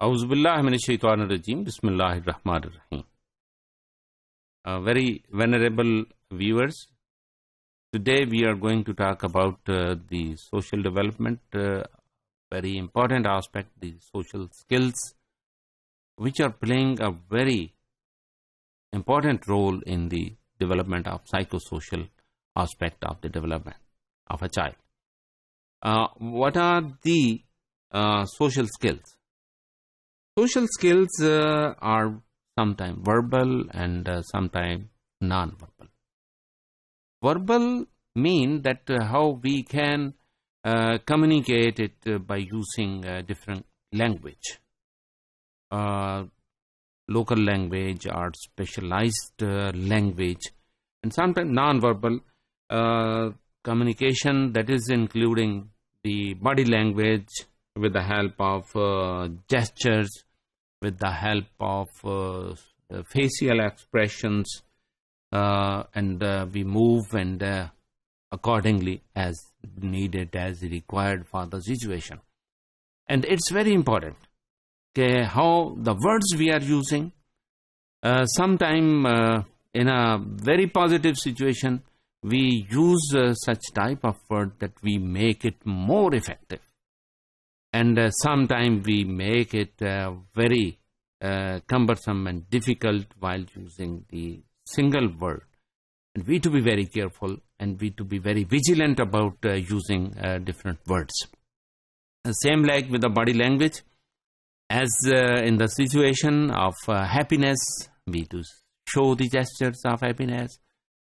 Auzubillahi minash shaitanir rajim. Bismillahir Rahmanir Rahim. Very venerable viewers, today we are going to talk about the social development, very important aspect, the social skills, which are playing a very important role in the development of psychosocial aspect of the development of a child. What are the social skills? Social skills are sometimes verbal and sometimes non-verbal. Verbal mean that how we can communicate it by using different language, local language or specialized language, and sometimes non-verbal communication, that is including the body language with the help of gestures, with the help of facial expressions, and we move and accordingly as needed, as required for the situation. And it's very important how the words we are using. Sometime in a very positive situation, we use such type of word that we make it more effective. And sometimes we make it very cumbersome and difficult while using the single word. And we to be very careful and we to be very vigilant about using different words. Same like with the body language. As in the situation of happiness, we to show the gestures of happiness.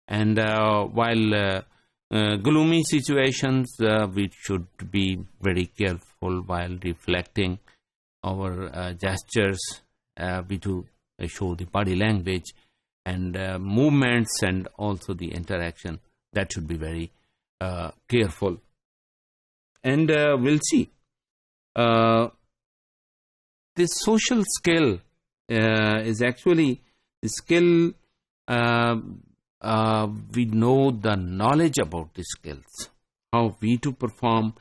And while gloomy situations, we should be very careful while reflecting our gestures. We to show the body language and movements and also the interaction. That should be very careful. And we'll see. This social skill is actually the skill. We know the knowledge about the skills, how we to perform,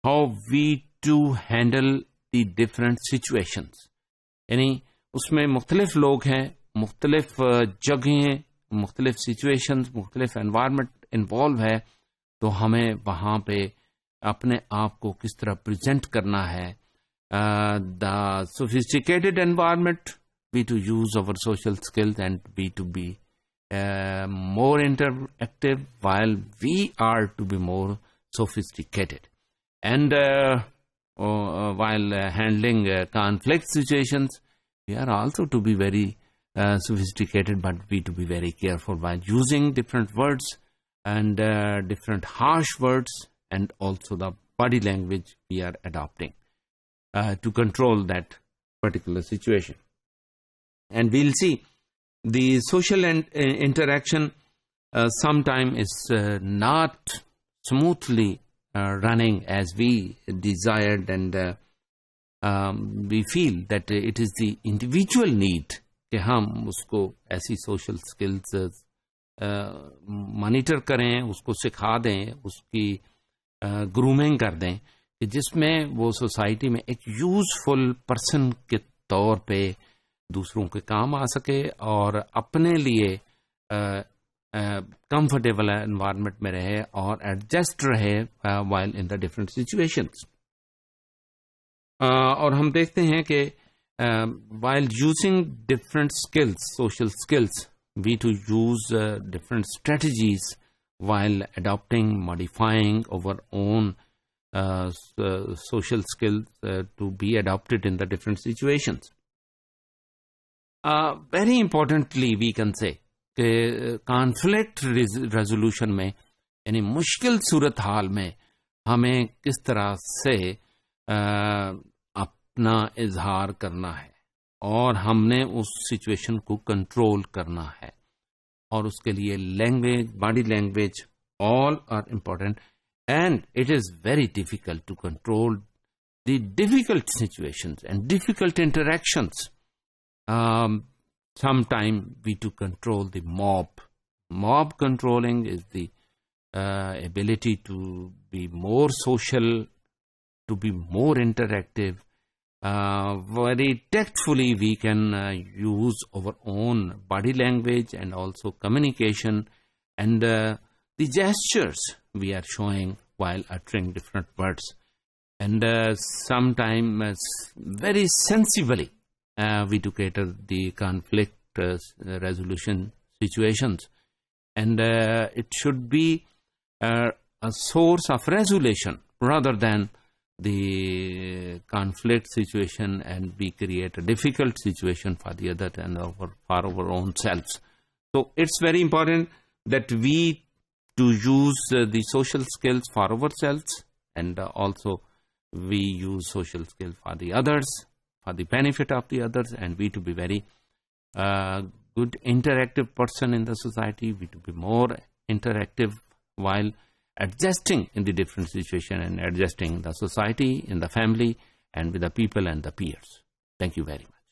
how we to handle the different situations. यानी उसमें मुख्तलिफ लोग हैं, मुख्तलिफ जगहें, मुख्तलिफ situations, मुख्तलिफ environment involve है, तो हमें वहाँ पे अपने आप को किस तरह present करना है. The sophisticated environment, we to use our social skills and we to be more interactive, while we are to be more sophisticated. And while handling conflict situations, we are also to be very sophisticated, but we to be very careful while using different words and different harsh words, and also the body language we are adopting to control that particular situation. And we'll see the social interaction sometimes is not smoothly running as we desired, and we feel that it is the individual need कि हम उसको ऐसी social skills monitor करें, उसको सिखा दें, उसकी grooming कर दें कि जिसमें वो society में एक useful person के तौर पे दूसरों के काम आ सके और अपने लिए कंफर्टेबल एनवायरनमेंट में रहे और एडजस्ट रहे while in the different situations. और हम देखते हैं कि while using different skills, social skills, we to use different strategies while adopting, modifying our own social skills to be adopted in the different situations. Very importantly, we can say कि conflict resolution में यानी मुश्किल सूरत हाल में हमें किस तरह से अपना इजहार करना है और हमने उस सिचुएशन को कंट्रोल करना है, और उसके लिए language, body language, all are important, and it is very difficult to control the difficult situations and difficult interactions. Sometime we to control the mob. Mob controlling is the ability to be more social, to be more interactive, very tactfully we can use our own body language and also communication and the gestures we are showing while uttering different words. And sometimes very sensibly we do cater the conflict resolution situations. And it should be a source of resolution rather than the conflict situation, and we create a difficult situation for the other and for our own selves. So it's very important that we to use the social skills for ourselves, and also we use social skills for the others, for the benefit of the others, and we to be very good interactive person in the society. We to be more interactive while adjusting in the different situation and adjusting in the society, in the family, and with the people and the peers. Thank you very much.